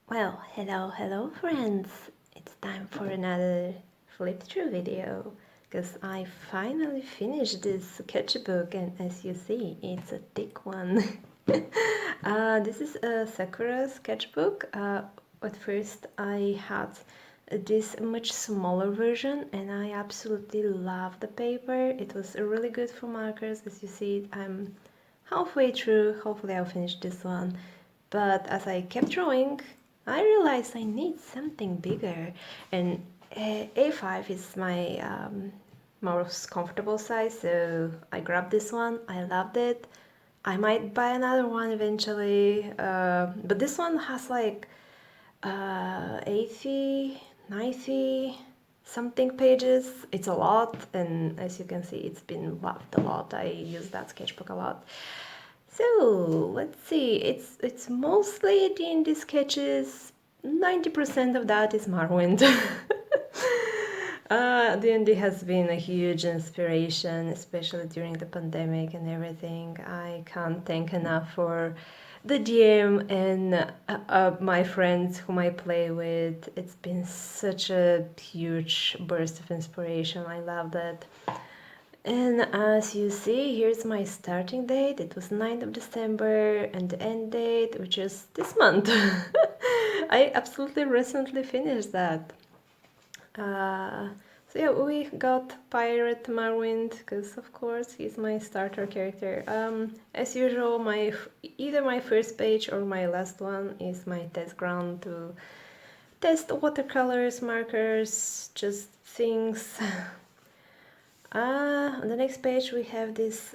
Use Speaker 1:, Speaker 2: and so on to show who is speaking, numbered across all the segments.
Speaker 1: Well, hello friends! It's time for another flip through video because I finally finished this sketchbook, and as you see, it's a thick one. This is a Sakura sketchbook. At first I had this much smaller version and I absolutely love the paper. It was really good for markers. As you see, I'm halfway through. Hopefully I'll finish this one. But as I kept drawing, I realized I need something bigger, and A5 is my most comfortable size, so I grabbed this one. I loved it. I might buy another one eventually, but this one has like 80, 90 something pages. It's a lot, and as you can see, it's been loved a lot. I use that sketchbook a lot. So let's see, it's mostly D&D sketches. 90% of that is Morrowind. D&D has been a huge inspiration, especially during the pandemic and everything. I can't thank enough for the DM and my friends whom I play with. It's been such a huge burst of inspiration. I love that. And as you see, here's my starting date. It was 9th of December, and the end date, which is this month. I absolutely recently finished that. So yeah, we got Pirate Marwind, because of course he's my starter character. As usual, either my first page or my last one is my test ground to test watercolors, markers, just things. On the next page we have this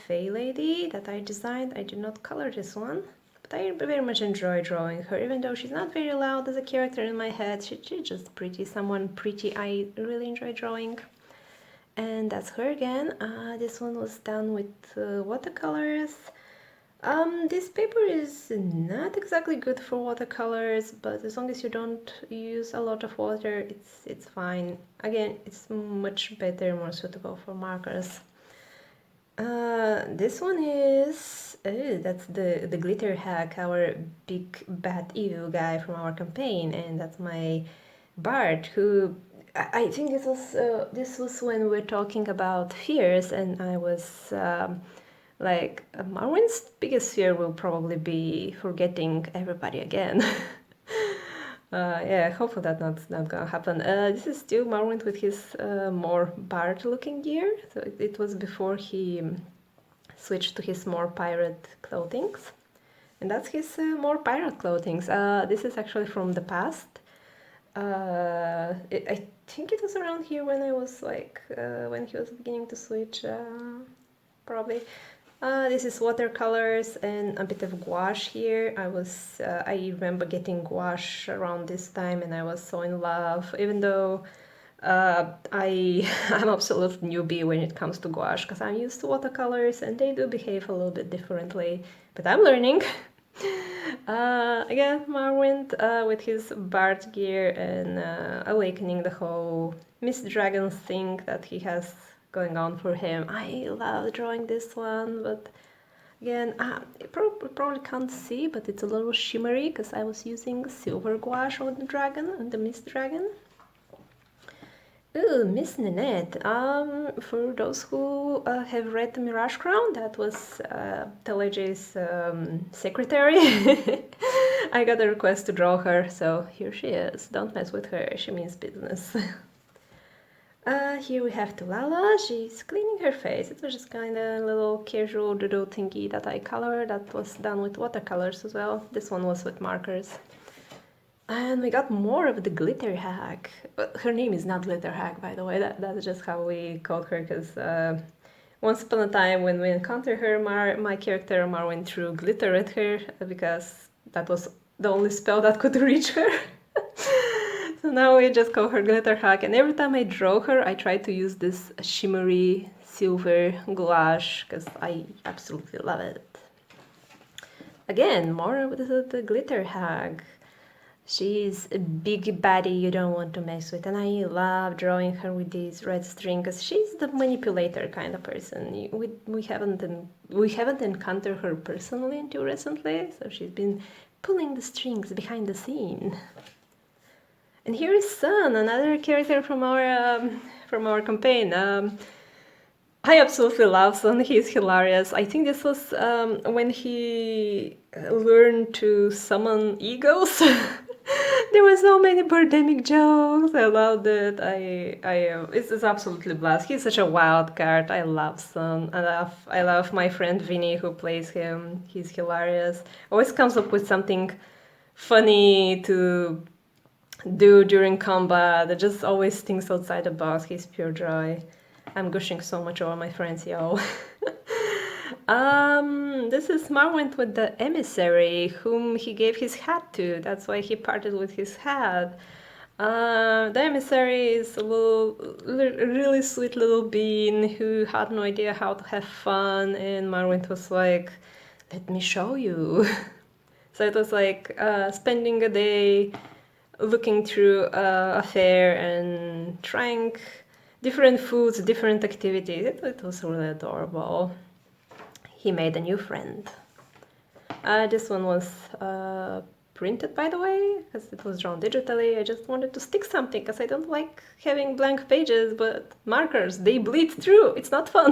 Speaker 1: Fey lady that I designed. I did not color this one, but I very much enjoy drawing her, even though she's not very loud as a character in my head. She's just pretty, someone pretty I really enjoy drawing. And that's her again. This one was done with watercolors. This paper is not exactly good for watercolors, but as long as you don't use a lot of water, it's fine. Again, it's much better, more suitable for markers. This one is that's the glitter hack, our big bad evil guy from our campaign, and that's my bard who I think this was when we were talking about fears, and I was. Like, Marwin's biggest fear will probably be forgetting everybody again. Yeah, hopefully that's not gonna happen. This is still Marwin with his more bard-looking gear. So it was before he switched to his more pirate clothings. And that's his more pirate clothings. This is actually from the past. I think it was around here when I was like, when he was beginning to switch, probably. This is watercolors and a bit of gouache here. I remember getting gouache around this time and I was so in love, even though I'm absolute newbie when it comes to gouache because I'm used to watercolors and they do behave a little bit differently, but I'm learning. Again, Marwind with his bard gear and awakening the whole Mist Dragon thing that he has going on for him. I love drawing this one, but again, you probably can't see, but it's a little shimmery because I was using silver gouache on the dragon, on the Mist Dragon. Ooh, Miss Nanette. For those who have read The Mirage Crown, that was Telege's secretary. I got a request to draw her, so here she is. Don't mess with her, she means business. Here we have Tulala. She's cleaning her face. It was just kind of a little casual doodle thingy that I colored. That was done with watercolors as well. This one was with markers. And we got more of the glitter hack. Her name is not glitter hack, by the way. That's just how we called her, because once upon a time when we encountered her, my character Marwin threw glitter at her because that was the only spell that could reach her. So now we just call her glitter hack, and every time I draw her, I try to use this shimmery silver gouache because I absolutely love it. Again, more of the glitter hack. She's a big baddie you don't want to mess with, and I love drawing her with these red string because she's the manipulator kind of person. We haven't encountered her personally until recently, so she's been pulling the strings behind the scene. And here is Sun, another character from our campaign. I absolutely love Sun. He's hilarious. I think this was when he learned to summon eagles. There were so many birdemic jokes. I loved it. It's absolutely blast. He's such a wild card. I love Sun. I love my friend Vinny who plays him. He's hilarious. Always comes up with something funny to do during combat. That just always thinks outside the box. He's pure joy. I'm gushing so much over my friends, yo. This is Marwent with the emissary, whom he gave his hat to. That's why he parted with his hat. The emissary is a really sweet little bean who had no idea how to have fun, and Marwent was like, "Let me show you." So it was like spending a day looking through a fair and trying different foods, different activities. It was really adorable. He made a new friend. This one was printed, by the way, because it was drawn digitally. I just wanted to stick something because I don't like having blank pages, but markers, they bleed through. It's not fun.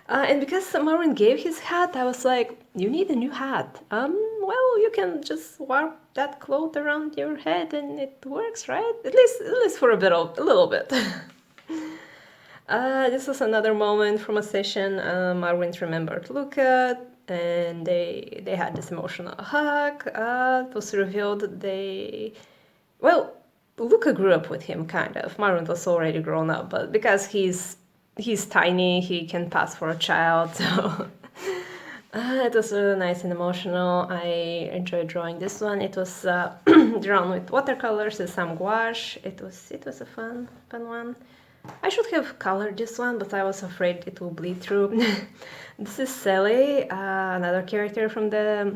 Speaker 1: And because Marwent gave his hat, I was like, you need a new hat. Well, you can just warp that cloth around your head and it works, right? At least for a little bit. This was another moment from a session. Marwent remembered Luca, and they had this emotional hug. It was revealed that Luca grew up with him, kind of. Marwent was already grown up, but because he's tiny, he can pass for a child, so it was really nice and emotional. I enjoyed drawing this one. It was drawn with watercolors and some gouache. It was a fun one. I should have colored this one, but I was afraid it will bleed through. This is Sally, another character from the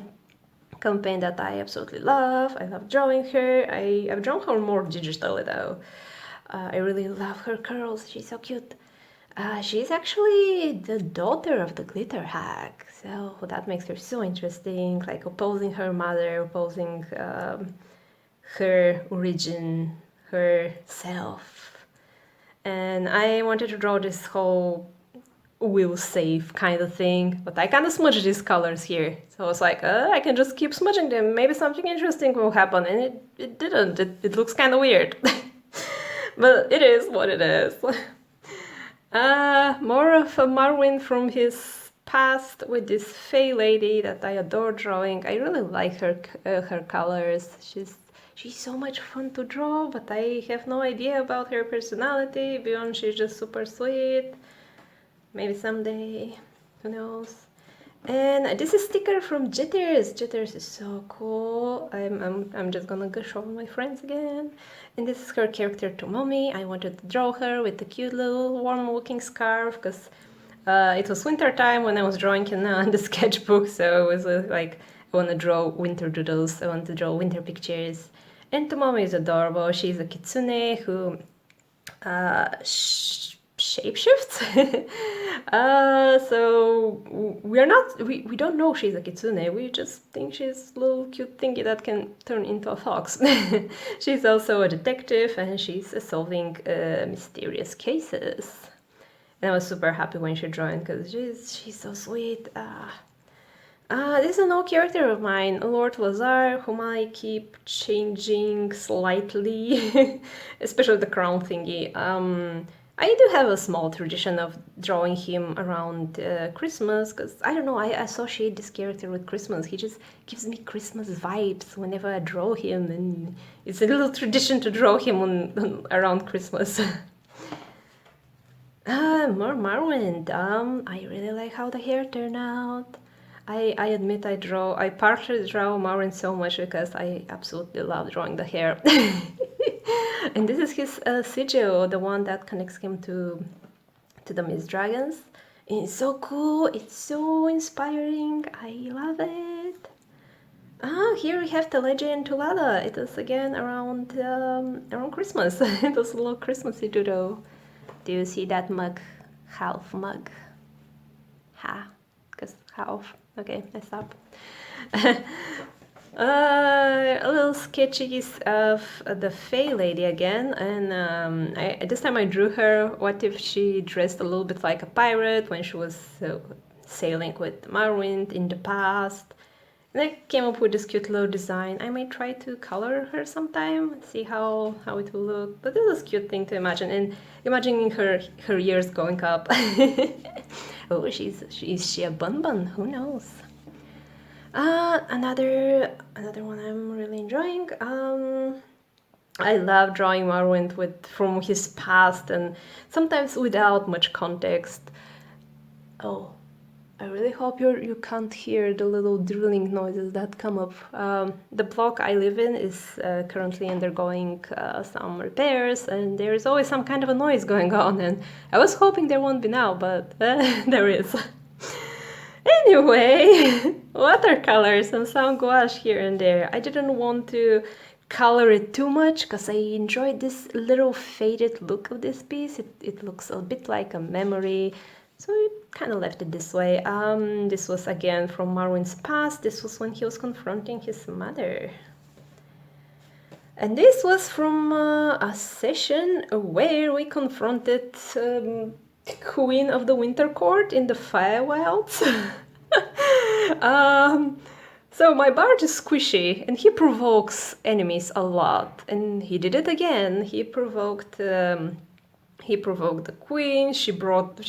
Speaker 1: campaign that I absolutely love. I love drawing her. I've drawn her more digitally though. I really love her curls. She's so cute. She's actually the daughter of the glitter hack, so that makes her so interesting, like opposing her mother, opposing her origin, herself. And I wanted to draw this whole will save kind of thing, but I kind of smudged these colors here. So I was like, I can just keep smudging them, maybe something interesting will happen, and it didn't. It looks kind of weird. But it is what it is. More of a Marwent from his past with this Fae lady that I adore drawing. I really like her colors. She's so much fun to draw, but I have no idea about her personality beyond she's just super sweet. Maybe someday, who knows. And this is a sticker from Jitters. Jitters is so cool. I'm just gonna go show my friends again. And this is her character Tomomi. I wanted to draw her with a cute little warm-looking scarf because it was winter time when I was drawing in the sketchbook. So it was like I want to draw winter doodles. I want to draw winter pictures. And Tomomi is adorable. She's a kitsune who shapeshifts. So we don't know she's a kitsune. We just think she's a little cute thingy that can turn into a fox. She's also a detective and she's solving mysterious cases. And I was super happy when she joined because she's so sweet. This is an old character of mine, Lord Lazar, whom I keep changing slightly, especially the crown thingy. I do have a small tradition of drawing him around Christmas, because, I don't know, I associate this character with Christmas. He just gives me Christmas vibes whenever I draw him, and it's a little tradition to draw him around Christmas. More Marwent. I really like how the hair turned out. I admit I partially draw Marwent so much because I absolutely love drawing the hair. And this is his sigil, the one that connects him to the Mist Dragons. And it's so cool, it's so inspiring, I love it. Here we have Teleji and Tulada. It is again around Christmas. It was a little Christmassy doodle. Do you see that mug? Half mug. Ha. Because Half. Okay, I stop. Little sketches of the Fey lady again, and this time I drew her. What if she dressed a little bit like a pirate when she was sailing with Morrowind in the past? And I came up with this cute little design. I may try to color her sometime, see how it will look. But this is a cute thing to imagine, and imagining her years going up. Oh, is she a bun? Who knows? Another one I'm really enjoying. I love drawing Morrowind from his past and sometimes without much context. Oh, I really hope you can't hear the little drilling noises that come up. The block I live in is currently undergoing some repairs, and there is always some kind of a noise going on, and I was hoping there won't be now, but there is. Anyway, watercolors and some gouache here and there. I didn't want to color it too much because I enjoyed this little faded look of this piece. It looks a bit like a memory, so I kind of left it this way. This was again from Morrowind's past. This was when he was confronting his mother. And this was from a session where we confronted Queen of the Winter Court in the Firewilds. So my bard is squishy and he provokes enemies a lot, and he did it again. He provoked the queen. She broke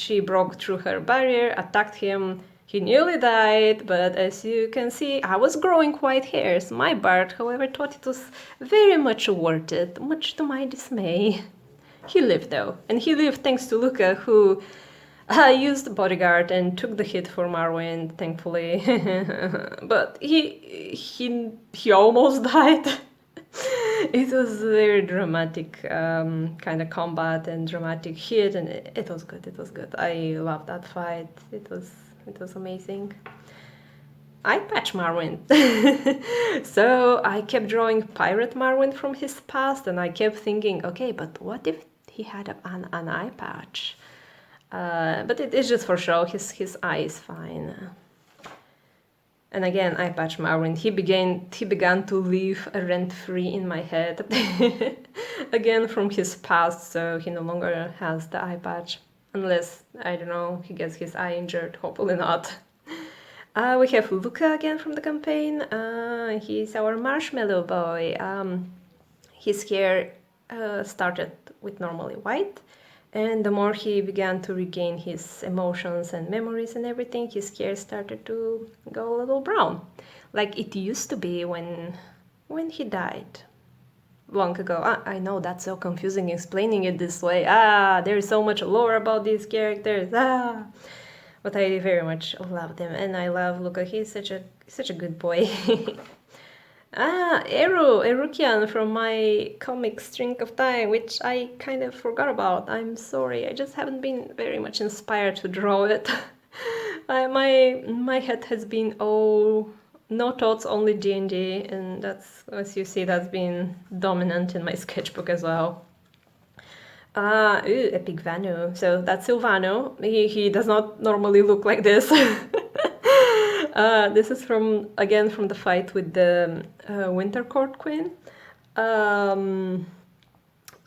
Speaker 1: through her barrier, attacked him. He nearly died, but as you can see, I was growing white hairs. My bard, however, thought it was very much worth it, much to my dismay. He lived though, and he lived thanks to Luca, who used bodyguard and took the hit for Morrowind, thankfully. But he almost died. It was very dramatic kind of combat and dramatic hit, and it was good. It was good. I loved that fight. It was amazing. I patched Morrowind. So I kept drawing Pirate Morrowind from his past, and I kept thinking, okay, but what if he had an eye patch? But it's just for show. His eye is fine. And again, I patched Morrowind. He began to live rent-free in my head. Again, from his past, so he no longer has the eye patch. Unless, I don't know, he gets his eye injured. Hopefully not. We have Luca again from the campaign. He's our marshmallow boy. His hair started with normally white, and the more he began to regain his emotions and memories and everything, his hair started to go a little brown, like it used to be when he died long ago. I know that's so confusing explaining it this way. There is so much lore about these characters. But I very much love them, and I love Luca. He's such a good boy. Erukian from my comic String of Time, which I kind of forgot about. I'm sorry, I just haven't been very much inspired to draw it. My head has been no thoughts, only D&D, and that's, as you see, that's been dominant in my sketchbook as well. Epic Vanu. So that's Silvano. He does not normally look like this. This is from the fight with the Winter Court Queen.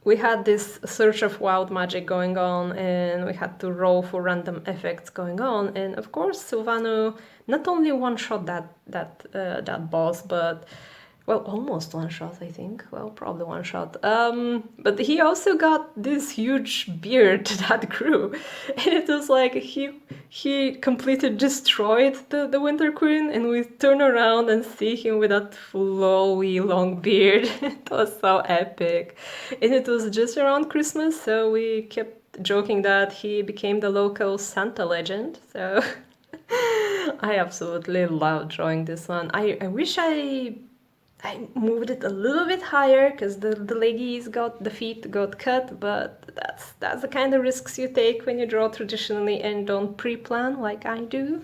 Speaker 1: We had this search of wild magic going on, and we had to roll for random effects going on. And of course, Silvano not only one-shot that boss, but almost one shot, I think. Probably one shot. But he also got this huge beard that grew. And it was like he completely destroyed the Winter Queen, and we turn around and see him with that flowy long beard. It was so epic. And it was just around Christmas, so we kept joking that he became the local Santa legend. So I absolutely love drawing this one. I wish I moved it a little bit higher because the feet got cut, but that's the kind of risks you take when you draw traditionally and don't pre-plan like I do.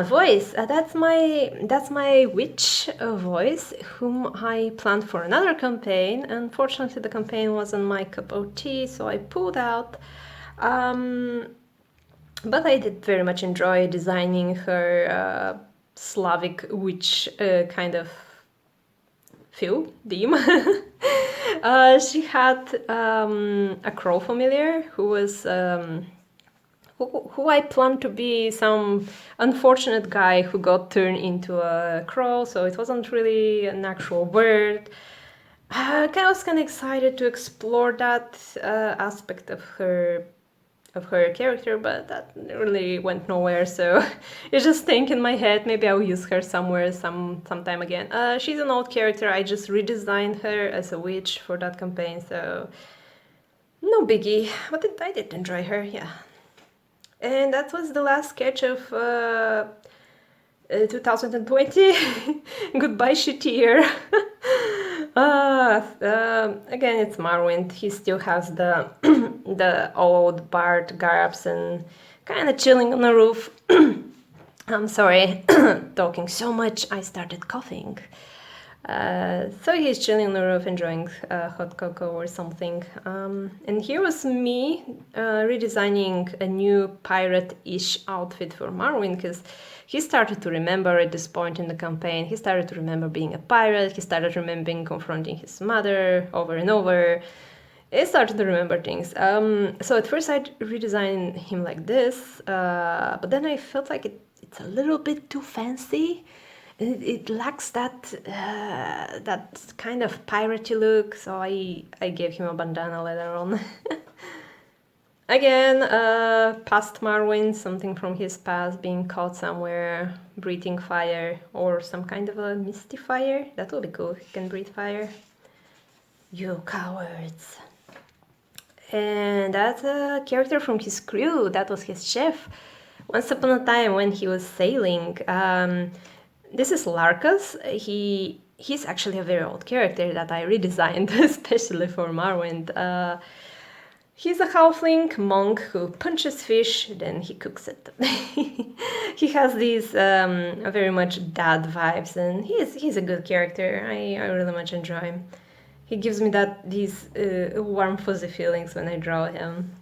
Speaker 1: Voice. That's my witch voice, whom I planned for another campaign. Unfortunately, the campaign wasn't my cup of tea, so I pulled out. But I did very much enjoy designing her Slavic witch kind of feel theme. She had a crow familiar who was who I planned to be some unfortunate guy who got turned into a crow, so it wasn't really an actual bird. I was kind of excited to explore that aspect of her character, but that really went nowhere. So it's just staying in my head. Maybe I'll use her somewhere sometime again. She's an old character. I just redesigned her as a witch for that campaign, so no biggie. But I did enjoy her, yeah. And that was the last sketch of 2020. Goodbye, shitty year. Again, it's Marwind. He still has the the old Bard garbs and kind of chilling on the roof. I'm sorry, talking so much, I started coughing. So he's chilling on the roof, enjoying hot cocoa or something. And here was me redesigning a new pirate-ish outfit for Marwin, because he started to remember at this point in the campaign. He started to remember being a pirate. He started remembering confronting his mother over and over. He started to remember things. So at first I redesigned him like this, but then I felt like it's a little bit too fancy. It lacks that that kind of piratey look, so I gave him a bandana later on. Again, past Marwin, something from his past being caught somewhere, breathing fire, or some kind of a misty fire. That would be cool, he can breathe fire. You cowards. And that's a character from his crew, that was his chef. Once upon a time when he was sailing, this is Larkus. He's actually a very old character that I redesigned especially for Marwind. He's a halfling monk who punches fish, then he cooks it. He has these very much dad vibes, and he's a good character. I really much enjoy him. He gives me these warm fuzzy feelings when I draw him.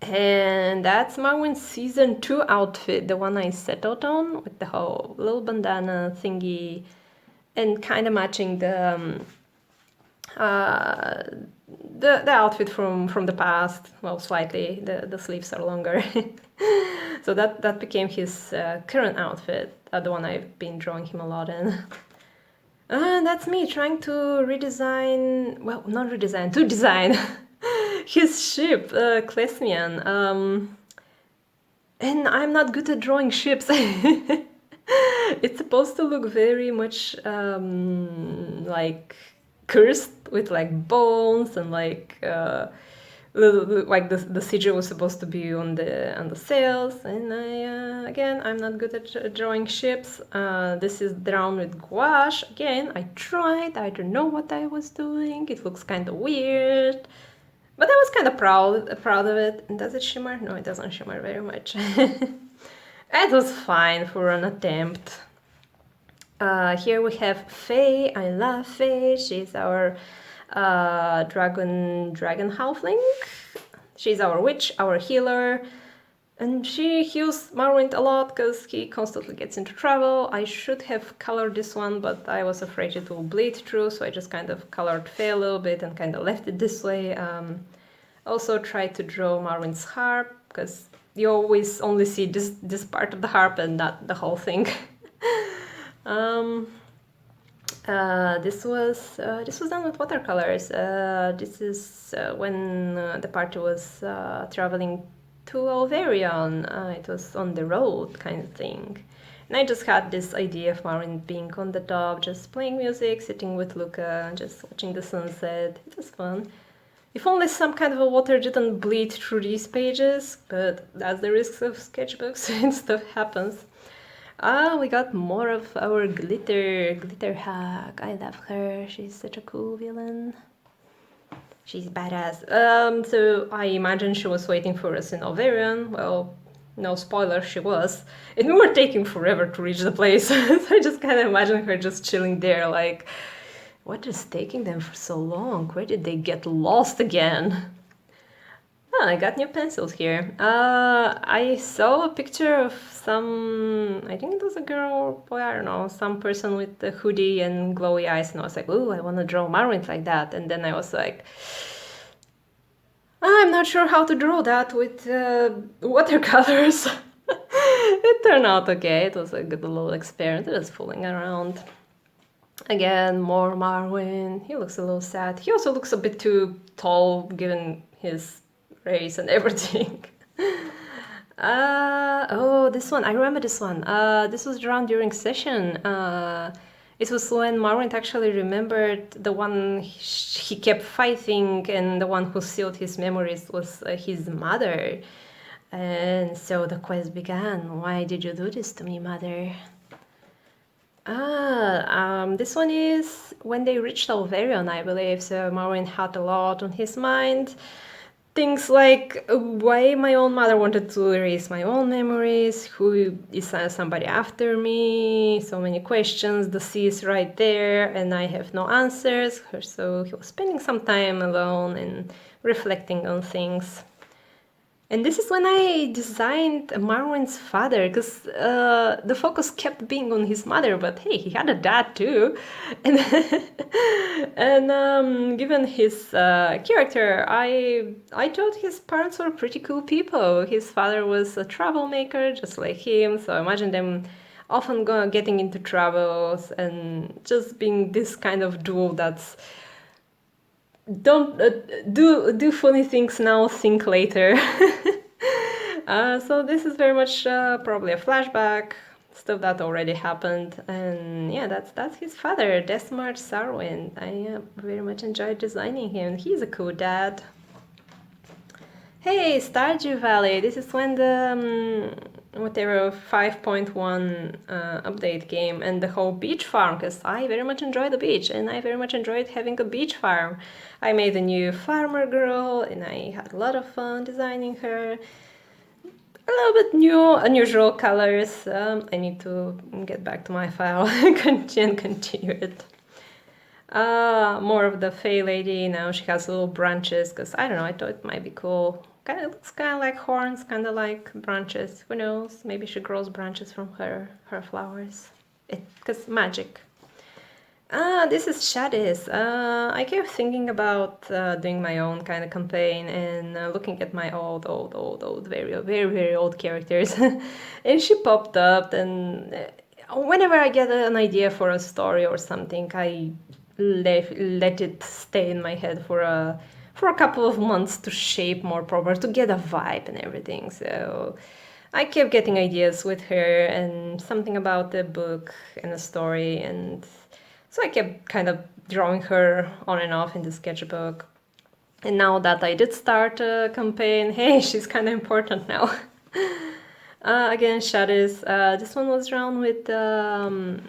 Speaker 1: And that's Marwin's season 2 outfit, the one I settled on with the whole little bandana thingy, and kind of matching the outfit from the past. Well, slightly. The sleeves are longer. So that became his current outfit, the one I've been drawing him a lot in. And that's me trying to redesign, well, not redesign, to design his ship, Klesmian. And I'm not good at drawing ships. It's supposed to look very much like cursed, with like bones and like the sigil was supposed to be on the sails. And again, I'm not good at drawing ships. This is drawn with gouache. Again, I tried. I don't know what I was doing. It looks kind of weird. But I was kind of proud of it. Does it shimmer? No, it doesn't shimmer very much. It was fine for an attempt. Here we have Faye. I love Faye. She's our dragon halfling. She's our witch, our healer. And she heals Marwind a lot because he constantly gets into trouble. I should have colored this one, but I was afraid it will bleed through, so I just kind of colored Faye a little bit and kind of left it this way. Also tried to draw Marwin's harp, because you always only see this part of the harp and not the whole thing. This was done with watercolors. This is when the party was traveling to Alvarion. It was on the road kind of thing. And I just had this idea of Marwin being on the top, just playing music, sitting with Luca, just watching the sunset. It was fun. If only some kind of a water didn't bleed through these pages, but that's the risks of sketchbooks and stuff happens. We got more of our glitter hack. I love her. She's such a cool villain. She's badass. So I imagine she was waiting for us in Alvarion. Well, no spoiler, she was. And we were taking forever to reach the place. So I just kind of imagine her just chilling there like, what is taking them for so long? Where did they get lost again? Oh, I got new pencils here. I saw a picture of some, I think it was a girl or boy, I don't know, some person with a hoodie and glowy eyes, and I was like, ooh, I want to draw Marwin like that. And then I was like, I'm not sure how to draw that with watercolors. It turned out okay. It was a good little experiment. It was fooling around. Again, more Marwin. He looks a little sad. He also looks a bit too tall given his race and everything. Oh, this one. I remember this one. This was drawn during session. It was when Marwin actually remembered the one he kept fighting, and the one who sealed his memories was his mother. And so the quest began. Why did you do this to me, mother? This one is when they reached Alvarion, I believe. So Marwin had a lot on his mind. Things like why my own mother wanted to erase my own memories, who is somebody after me, so many questions, the sea is right there and I have no answers. So he was spending some time alone and reflecting on things. And this is when I designed Marwin's father, because the focus kept being on his mother, but hey, he had a dad too. And, and given his character, I thought his parents were pretty cool people. His father was a troublemaker, just like him, so I imagine them often getting into troubles and just being this kind of duo that's don't do funny things now, think later. So this is very much probably a flashback, stuff that already happened, and yeah, that's his father, Desmar Sarwin. I very much enjoyed designing him. He's a cool dad. Hey, Stardew Valley. This is when the whatever 5.1 update came, and the whole beach farm, because I very much enjoy the beach and I very much enjoyed having a beach farm. I made a new farmer girl and I had a lot of fun designing her. A little bit new, unusual colors. I need to get back to my file and continue it. More of the Fey lady. Now she has little branches, because I don't know, I thought it might be cool. Looks kind of like horns, kind of like branches. Who knows? Maybe she grows branches from her flowers. Because magic. This is Shadis. I kept thinking about doing my own kind of campaign and looking at my old, very old characters. And she popped up, and whenever I get an idea for a story or something, I let it stay in my head for a couple of months to shape more proper, to get a vibe and everything. So I kept getting ideas with her and something about the book and the story, and so I kept kind of drawing her on and off in the sketchbook. And now that I did start a campaign, hey, she's kind of important now. Again, Shadows. This one was drawn with drawn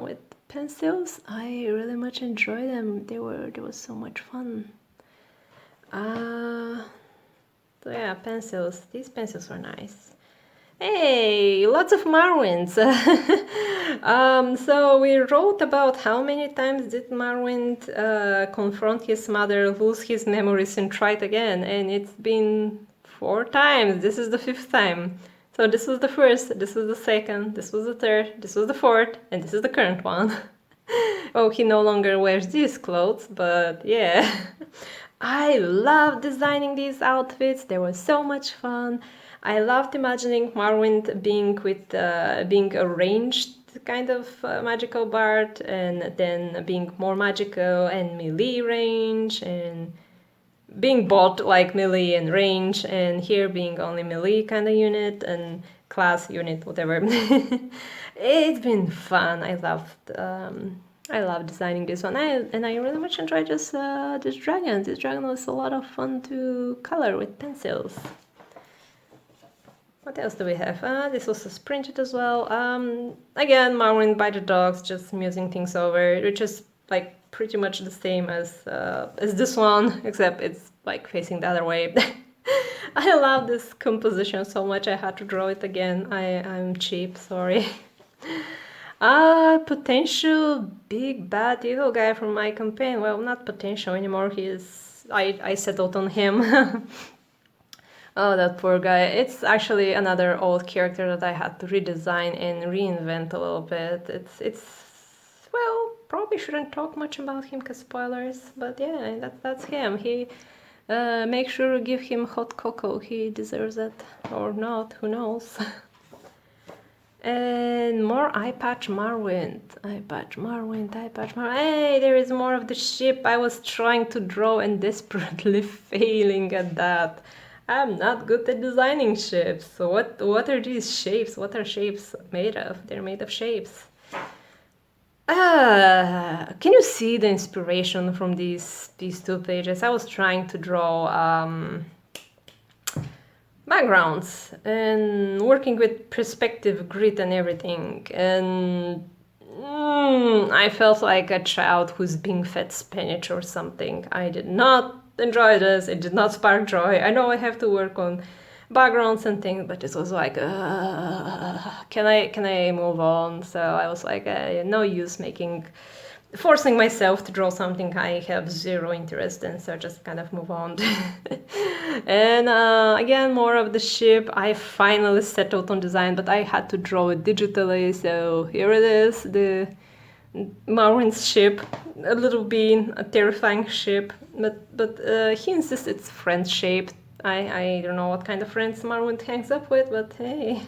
Speaker 1: with pencils. I really much enjoyed them. They was so much fun. So yeah, pencils. These pencils were nice. Hey, lots of Marwins. So we wrote about how many times did Marwin confront his mother, lose his memories, and try it again. And it's been 4 times. This is the 5th time. So this was the first, this was the second, this was the third, this was the 4th, and this is the current one. Oh, he no longer wears these clothes, but yeah. I love designing these outfits. They were so much fun. I loved imagining Marwin being a ranged kind of magical bard, and then being more magical and melee range, and being both like melee and range, and here being only melee kind of unit and class unit, whatever. It's been fun. I love designing this one, and I really much enjoyed this dragon. This dragon was a lot of fun to color with pencils. What else do we have? This was printed as well. Again, Marwin by the dogs, just musing things over, which is like pretty much the same as this one, except it's like facing the other way. I love this composition so much I had to draw it again. I'm cheap, sorry. Potential big bad evil guy from my campaign. Well, not potential anymore. I settled on him. Oh, that poor guy. It's actually another old character that I had to redesign and reinvent a little bit. Well, probably shouldn't talk much about him because spoilers, but yeah, that's him. Make sure to give him hot cocoa. He deserves it. Or not, who knows. And more eye patch Marwind. Eye patch Marwind, eye patch Marwind. Hey, there is more of the ship I was trying to draw and desperately failing at that. I'm not good at designing ships. So what are these shapes? What are shapes made of? They're made of shapes. Can you see the inspiration from these two pages? I was trying to draw backgrounds and working with perspective, grid and everything, and I felt like a child who's being fed spinach or something. I did not enjoy this. It did not spark joy. I know I have to work on backgrounds and things, but it was like, can I move on? So I was like, no use forcing myself to draw something I have zero interest in, so just kind of move on. And again, more of the ship. I finally settled on design, but I had to draw it digitally, so here it is, the Marwin's ship, a little bean, a terrifying ship, but he insists it's friend shaped. I don't know what kind of friends Marwin hangs up with, but hey.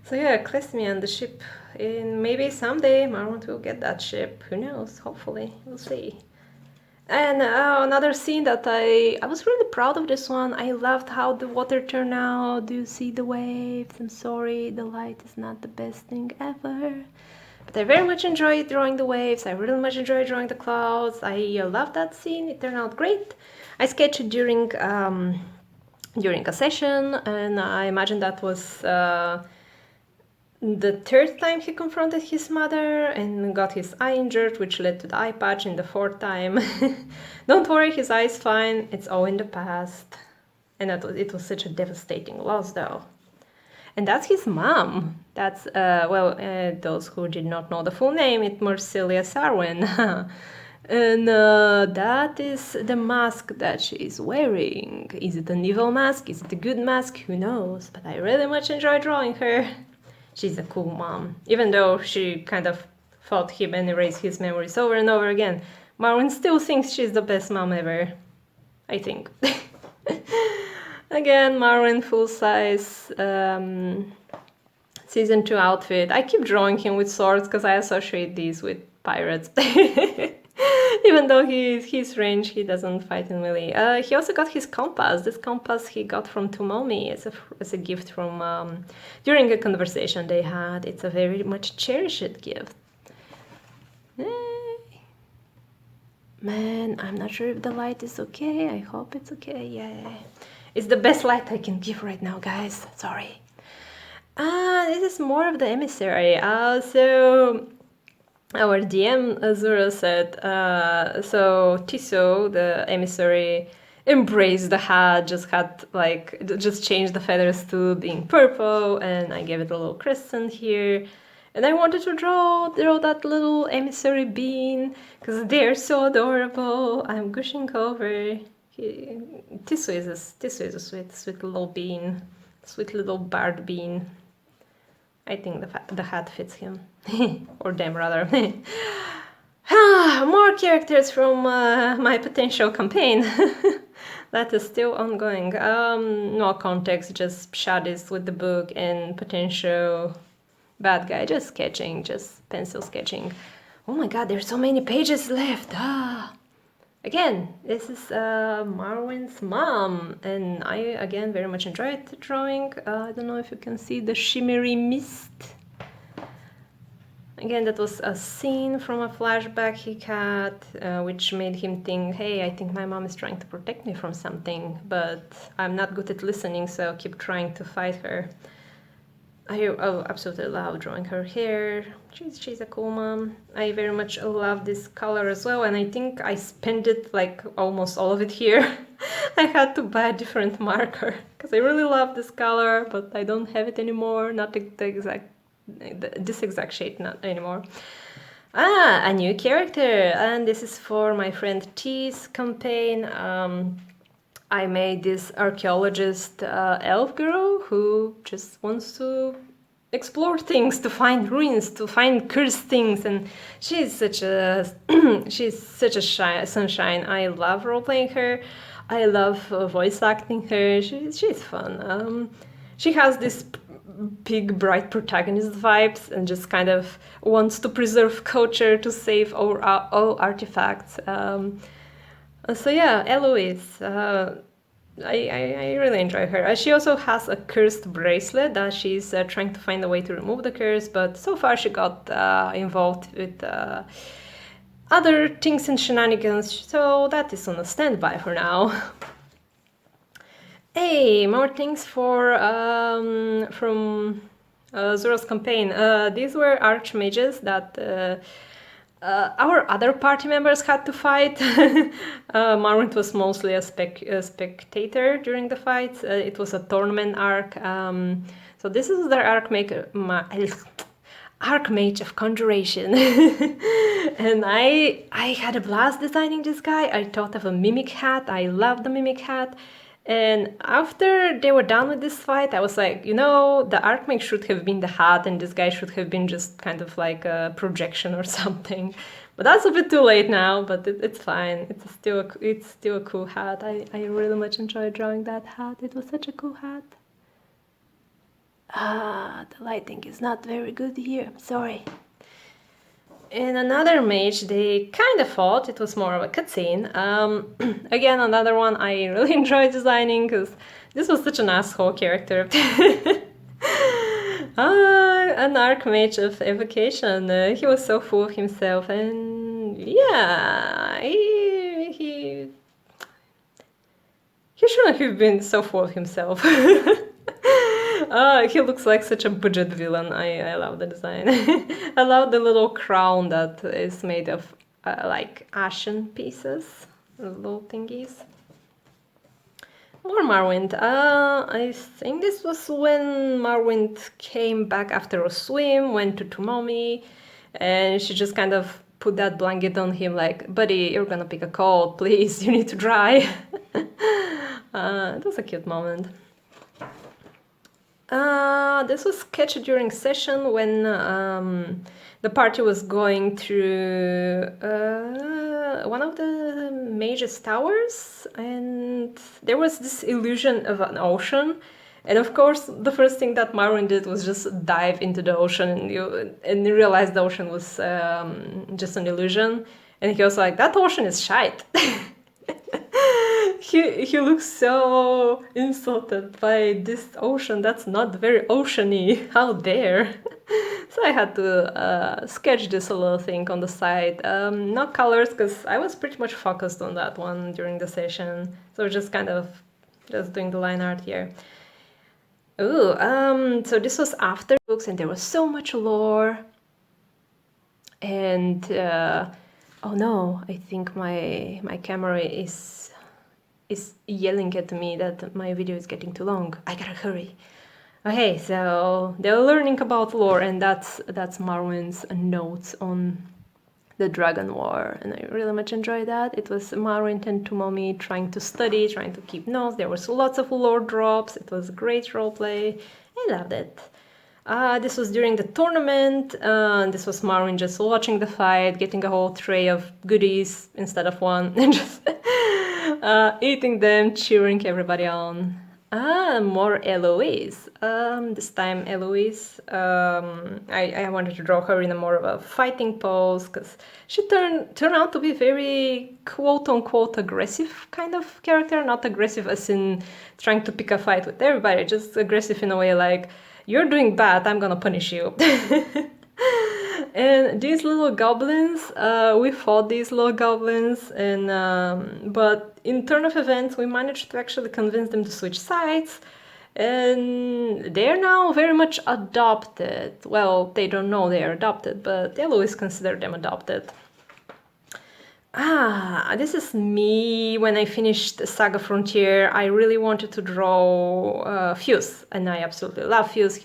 Speaker 1: So yeah, Klesmian, the ship. And maybe someday Marwin will get that ship. Who knows? Hopefully, we'll see. And another scene that I was really proud of this one. I loved how the water turned out. Do you see the waves? I'm sorry, the light is not the best thing ever. But I very much enjoyed drawing the waves. I really much enjoyed drawing the clouds. I love that scene. It turned out great. I sketched it during a session, and I imagine that was the third time he confronted his mother and got his eye injured, which led to the eye patch in the fourth time. Don't worry, his eye is fine. It's all in the past. And it was such a devastating loss, though. And that's his mom. That's, those who did not know the full name, it's Marcelia Sarwin. And that is the mask that she is wearing. Is it an evil mask? Is it a good mask? Who knows? But I really much enjoy drawing her. She's a cool mom. Even though she kind of fought him and erased his memories over and over again, Marwin still thinks she's the best mom ever. I think. Again, Marwin full size season 2 outfit. I keep drawing him with swords because I associate these with pirates. Even though he's range, he doesn't fight in melee. He also got his compass. This compass he got from Tomomi as a gift from during a conversation they had. It's a very much cherished gift. Man, I'm not sure if the light is okay. I hope it's okay. Yeah, it's the best light I can give right now, guys. Sorry. This is more of the emissary. So our DM Azura said, so Tiso, the emissary, embraced the hat, just changed the feathers to being purple, and I gave it a little crescent here. And I wanted to draw that little emissary bean, because they're so adorable. I'm gushing over. Tiso is a sweet little bean, sweet little barred bean. I think the hat fits him. Or them, rather. More characters from my potential campaign. That is still ongoing. No context, just shadis with the book and potential bad guy. Just sketching, just pencil sketching. Oh my god, there's so many pages left. Again, this is Marwin's mom, and I, again, very much enjoyed the drawing. I don't know if you can see the shimmery mist. Again, that was a scene from a flashback he had, which made him think, hey, I think my mom is trying to protect me from something, but I'm not good at listening, so I'll keep trying to fight her. I absolutely love drawing her hair. She's a cool mom. I very much love this color as well, and I think I spent it like almost all of it here. I had to buy a different marker because I really love this color, but I don't have it anymore. Not this exact shade, not anymore. A new character, and this is for my friend T's campaign. I made this archaeologist elf girl who just wants to explore things, to find ruins, to find cursed things, and she's such a sunshine. I love role playing her. I love voice acting her. She's fun. She has this big, bright protagonist vibes and just kind of wants to preserve culture, to save all artifacts. So yeah, Eloise. I really enjoy her. She also has a cursed bracelet that she's trying to find a way to remove the curse, but so far she got involved with other things and shenanigans, so that is on a standby for now. Hey, more things from Zora's campaign. These were archmages that our other party members had to fight. Marwent was mostly a spectator during the fights. It was a tournament arc. So this is their Archmage of Conjuration. And I had a blast designing this guy. I thought of a mimic hat. I love the mimic hat. And after they were done with this fight, I was like, the Archmage should have been the hat and this guy should have been just kind of like a projection or something. But that's a bit too late now, but it's fine. It's still a cool hat. I really much enjoyed drawing that hat. It was such a cool hat. The lighting is not very good here. Sorry. In another mage, they kind of fought. It was more of a cutscene. Again, another one I really enjoyed designing because this was such an asshole character. An archmage of evocation. He was so full of himself, and yeah, he shouldn't have been so full of himself. He looks like such a budget villain. I love the design. I love the little crown that is made of like ashen pieces, little thingies. More Marwent. I think this was when Marwent came back after a swim, went to Tomomi, and she just kind of put that blanket on him like, buddy, you're gonna pick a cold, please, you need to dry. It was a cute moment. This was sketched during session when the party was going through one of the mage's towers, and there was this illusion of an ocean. And of course, the first thing that Marwin did was just dive into the ocean, and you realized the ocean was just an illusion. And he was like, "That ocean is shite." He looks so insulted by this ocean. That's not very oceany. How dare! So I had to sketch this little thing on the side. Not colors, because I was pretty much focused on that one during the session. So just kind of just doing the line art here. Ooh, so this was after books, and there was so much lore. And oh no, I think my camera is yelling at me that my video is getting too long. I gotta hurry. Okay, so they're learning about lore, and that's Marwin's notes on the Dragon War, and I really much enjoyed that. It was Marwin and Tomomi trying to study, trying to keep notes. There was lots of lore drops. It was great roleplay. I loved it. This was during the tournament. This was Marwin just watching the fight, getting a whole tray of goodies instead of one, and just eating them, cheering everybody on. More Eloise. This time Eloise, I wanted to draw her in a more of a fighting pose, because she turned out to be very quote-unquote aggressive kind of character. Not aggressive as in trying to pick a fight with everybody, just aggressive in a way like, you're doing bad, I'm gonna punish you. And these little goblins, we fought these little goblins, and but in turn of events we managed to actually convince them to switch sides, and they're now very much adopted. Well, they don't know they are adopted, but they'll always consider them adopted. This is me when I finished Saga Frontier. I really wanted to draw Fuse, and I absolutely love Fuse.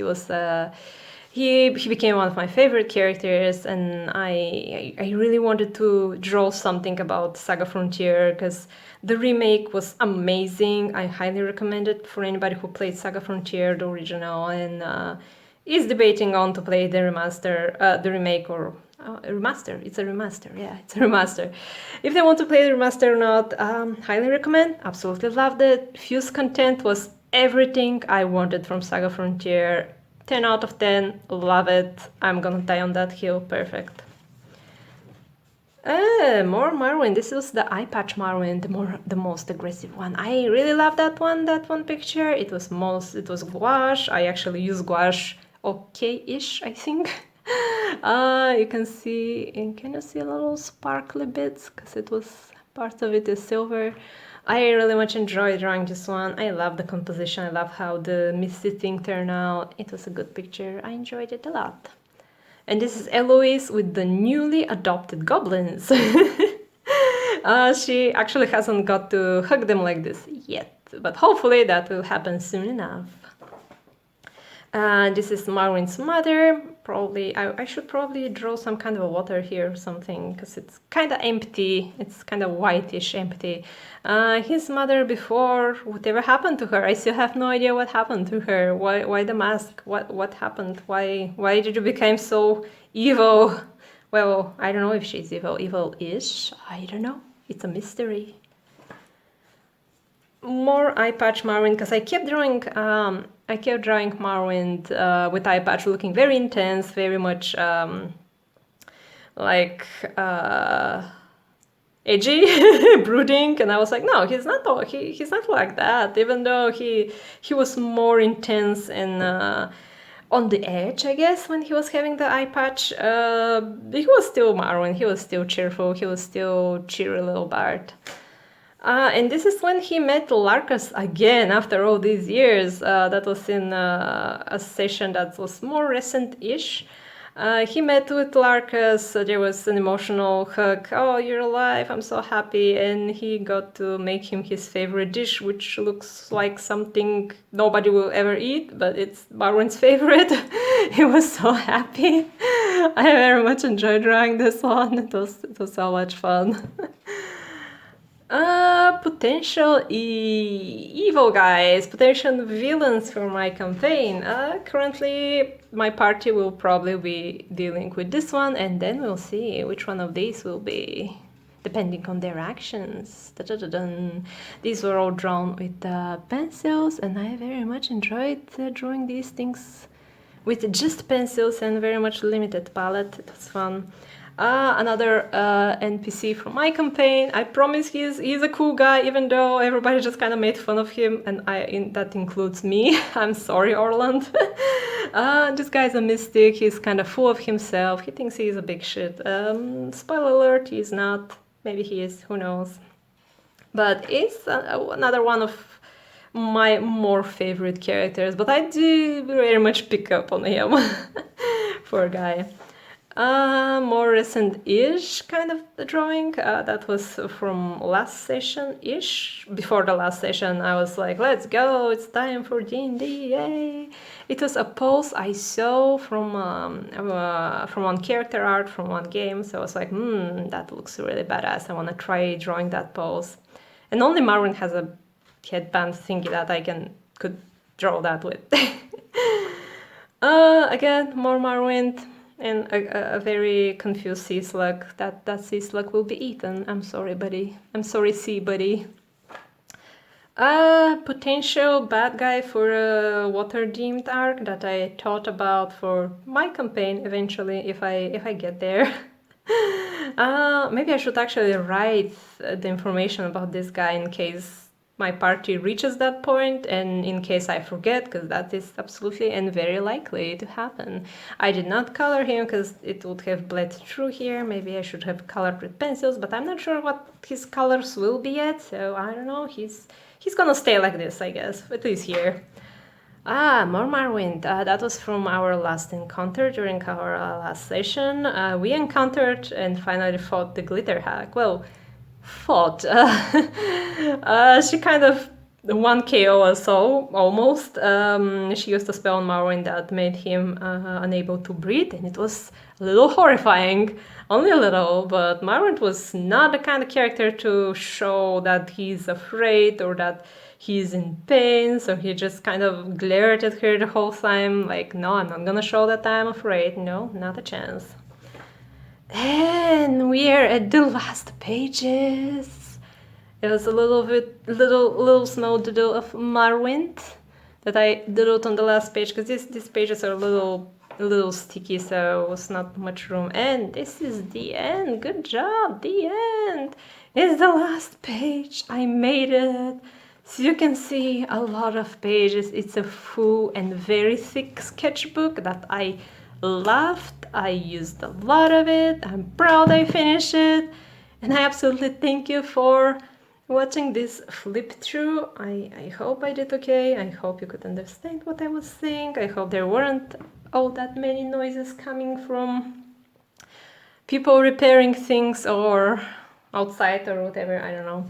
Speaker 1: he became one of my favorite characters, and I really wanted to draw something about Saga Frontier because the remake was amazing. I highly recommend it for anybody who played Saga Frontier, the original, and is debating on to play the the remake or a remaster. It's a remaster, yeah, it's a remaster. If they want to play the remaster or not, highly recommend. Absolutely loved it. Fuse content was everything I wanted from Saga Frontier. 10 out of 10, love it. I'm gonna die on that hill, perfect. More Marwin. This is the eye patch Marwin, the most aggressive one. I really love that one picture. It was gouache. I actually use gouache okay-ish, I think. You can see, can you see a little sparkly bits? Because it was, part of it is silver. I really much enjoyed drawing this one. I love the composition. I love how the misty thing turned out. It was a good picture. I enjoyed it a lot. And this is Eloise with the newly adopted goblins. She actually hasn't got to hug them like this yet, but hopefully that will happen soon enough. This is Marwin's mother. Probably, I should probably draw some kind of a water here or something, because it's kind of empty. It's kind of whitish empty. His mother before, whatever happened to her? I still have no idea what happened to her. Why the mask? What happened? Why did you become so evil? Well, I don't know if she's evil-ish. I don't know. It's a mystery. More eye patch Marwin, because I kept drawing Marwin with eye patch looking very intense, very much like edgy, brooding, and I was like, no, he's not like that. Even though he was more intense and on the edge, I guess, when he was having the eye patch, he was still Marwin. He was still cheerful. He was still cheery little Bart. And this is when he met Larkus again after all these years. That was in a session that was more recent-ish. He met with Larkus, there was an emotional hug. Oh, you're alive, I'm so happy. And he got to make him his favorite dish, which looks like something nobody will ever eat, but it's Marwin's favorite. He was so happy. I very much enjoyed drawing this one. It was so much fun. Potential evil guys, potential villains for my campaign. Currently, my party will probably be dealing with this one, and then we'll see which one of these will be, depending on their actions. Da-da-da-dun. These were all drawn with pencils, and I very much enjoyed drawing these things with just pencils and very much limited palette. It was fun. Another NPC from my campaign. I promise he's a cool guy, even though everybody just kind of made fun of him, and that includes me. I'm sorry, Orland. This guy's a mystic. He's kind of full of himself. He thinks he's a big shit. Spoiler alert, he's not. Maybe he is, who knows. But he's another one of my more favorite characters, but I do very much pick up on him. Poor guy. More recent-ish kind of the drawing. That was from last session-ish. Before the last session, I was like, let's go, it's time for D&D, yay! It was a pose I saw from one character art from one game, so I was like, that looks really badass, I want to try drawing that pose. And only Marwin has a headband thingy that I could draw that with. Again, more Marwin. And a very confused sea slug. That sea slug will be eaten. I'm sorry, buddy. I'm sorry, sea buddy. Potential bad guy for a water-themed arc that I thought about for my campaign eventually, if I get there. Maybe I should actually write the information about this guy in case my party reaches that point, and in case I forget, because that is absolutely and very likely to happen. I did not color him because it would have bled through here. Maybe I should have colored with pencils, but I'm not sure what his colors will be yet, so I don't know. He's gonna stay like this, I guess, at least here. More Marwin. That was from our last encounter during our last session. We encountered and finally fought the glitter hack. Well, fought. She kind of one KO or so, almost. She used a spell on Marwyn that made him unable to breathe, and it was a little horrifying. Only a little, but Marwyn was not the kind of character to show that he's afraid or that he's in pain, so he just kind of glared at her the whole time, like, no, I'm not gonna show that I'm afraid. No, not a chance. And we're at the last pages. It was a little small doodle of Marwyn that I doodled on the last page, because these pages are a little sticky, so it's not much room. And this is the end. Good job, the end. It's the last page. I made it. So you can see a lot of pages. It's a full and very thick sketchbook that I loved. I used a lot of it. I'm proud I finished it. And I absolutely thank you for watching this flip through. I hope I did okay. I hope you could understand what I was saying. I hope there weren't all that many noises coming from people repairing things or outside or whatever, I don't know.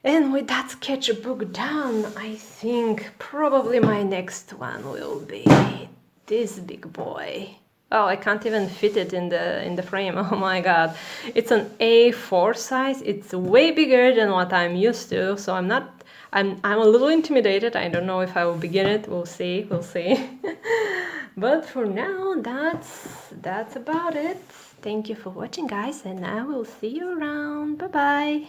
Speaker 1: And with that sketchbook done, I think probably my next one will be this big boy. Oh, I can't even fit it in the frame. Oh my god. It's an A4 size. It's way bigger than what I'm used to, so I'm a little intimidated. I don't know if I will begin it. We'll see. But for now, that's about it. Thank you for watching, guys, and I will see you around. Bye bye.